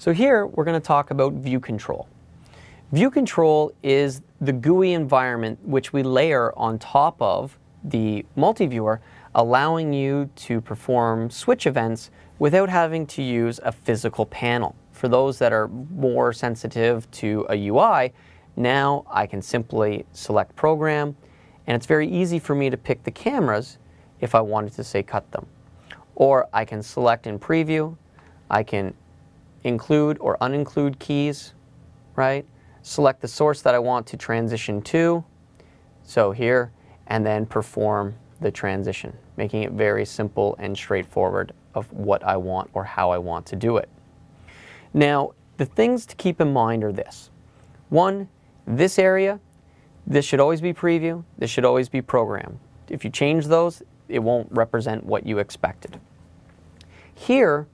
So here we're going to talk about ViewControl. ViewControl is the GUI environment which we layer on top of the multi-viewer, allowing you to perform switch events without having to use a physical panel. For those that are more sensitive to a UI, now I can simply select Program, and it's very easy for me to pick the cameras if I wanted to, say, cut them. Or I can select in Preview, I can include or uninclude keys, right? Select the source that I want to transition to, so here, and then perform the transition, making it very simple and straightforward of what I want or how I want to do it. Now, the things to keep in mind are this. One, this area, this should always be Preview, this should always be Program. If you change those, it won't represent what you expected. Here,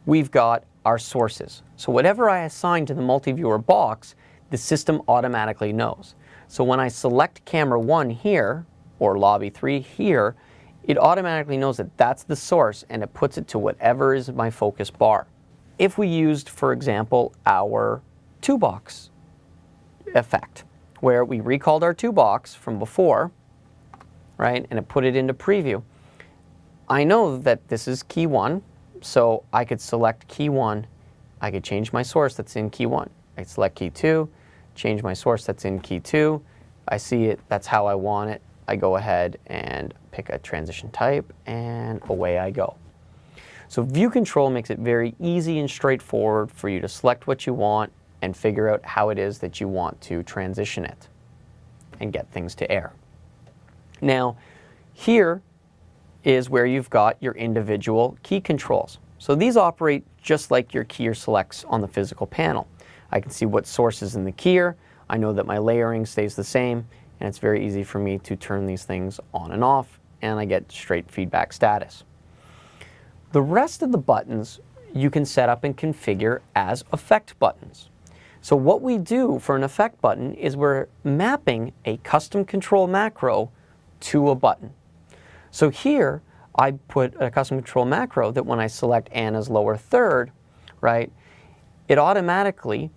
we've got our sources. So whatever I assign to the multi-viewer box, the system automatically knows. So when I select camera 1 here, or lobby 3 here, it automatically knows that that's the source and it puts it to whatever is my focus bar. If we used, for example, our 2-box effect, where we recalled our 2-box from before, right, and it put it into Preview, I know that this is key 1, so I could select key 1, I could change my source that's in key 1. I could select key 2, change my source that's in key 2, I see it, that's how I want it, I go ahead and pick a transition type, and away I go. So ViewControl makes it very easy and straightforward for you to select what you want and figure out how it is that you want to transition it and get things to air. Now, here is where you've got your individual key controls. So these operate just like your keyer selects on the physical panel. I can see what source is in the keyer, I know that my layering stays the same, and it's very easy for me to turn these things on and off, and I get straight feedback status. The rest of the buttons you can set up and configure as effect buttons. So what we do for an effect button is we're mapping a custom control macro to a button. So here I put a custom control macro that when I select Anna's lower third, right, it automatically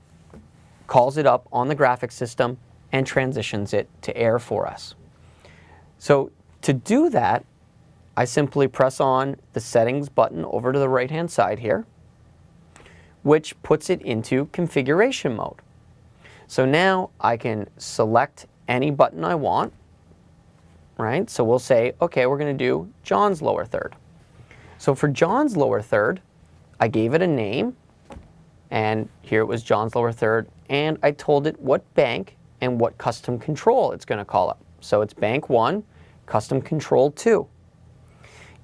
calls it up on the graphics system and transitions it to air for us. So to do that, I simply press on the settings button over to the right hand side here, which puts it into configuration mode. So now I can select any button I want, right? So we'll say, okay, we're going to do John's lower third. So for John's lower third, I gave it a name, and here it was John's lower third, and I told it what bank and what custom control it's going to call up. So it's bank 1, custom control 2.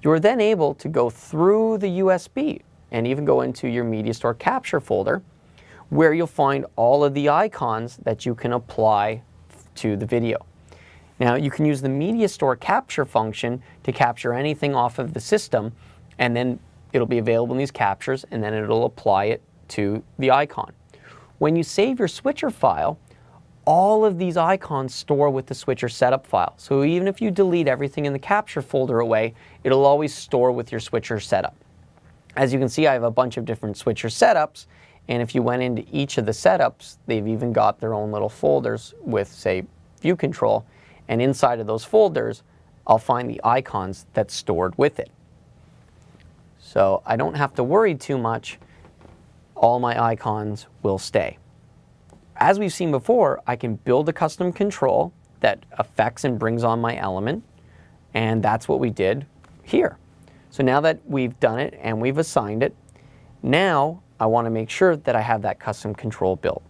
You're then able to go through the USB and even go into your Media Store capture folder, where you'll find all of the icons that you can apply to the video. Now you can use the Media Store capture function to capture anything off of the system, and then it'll be available in these captures, and then it'll apply it to the icon. When you save your switcher file, all of these icons store with the switcher setup file. So even if you delete everything in the capture folder away, it'll always store with your switcher setup. As you can see, I have a bunch of different switcher setups, and if you went into each of the setups, they've even got their own little folders with, say, ViewControl, and inside of those folders, I'll find the icons that's stored with it. So I don't have to worry too much. All my icons will stay. As we've seen before, I can build a custom control that affects and brings on my element, and that's what we did here. So now that we've done it and we've assigned it, now I want to make sure that I have that custom control built.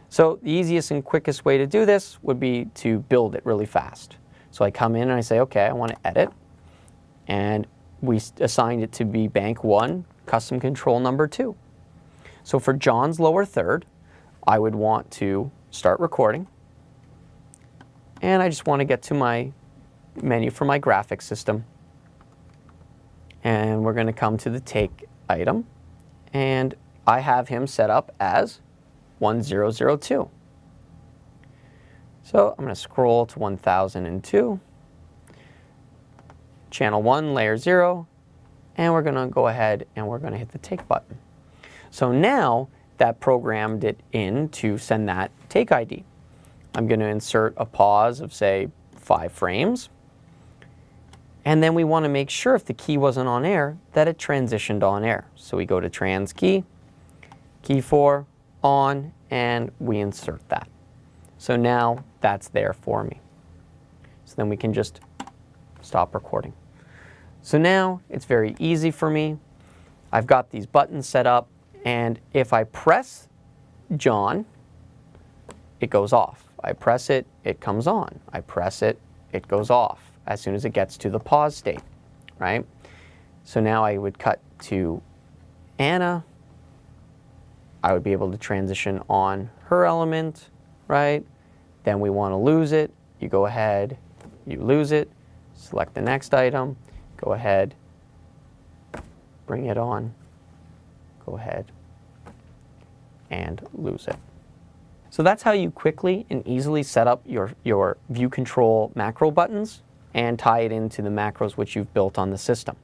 So the easiest and quickest way to do this would be to build it really fast. So I come in and I say, okay, I want to edit, and we assigned it to be bank 1, custom control number 2. So for John's lower third, I would want to start recording, and I just want to get to my menu for my graphics system, and we're going to come to the take item, and I have him set up as 1002. So I'm going to scroll to 1002, channel 1, layer 0, and we're going to go ahead and we're going to hit the take button. So now that programmed it in to send that take ID. I'm going to insert a pause of, say, 5 frames. And then we want to make sure if the key wasn't on air, that it transitioned on air. So we go to trans key, key 4, on, and we insert that. So now that's there for me. So then we can just stop recording. So now it's very easy for me. I've got these buttons set up, and if I press John, it goes off. I press it, it comes on. I press it, it goes off as soon as it gets to the pause state, right? So now I would cut to Anna. I would be able to transition on her element, right? Then we want to lose it. You go ahead, you lose it, select the next item, go ahead, bring it on, go ahead, and lose it. So that's how you quickly and easily set up your ViewControl macro buttons and tie it into the macros which you've built on the system.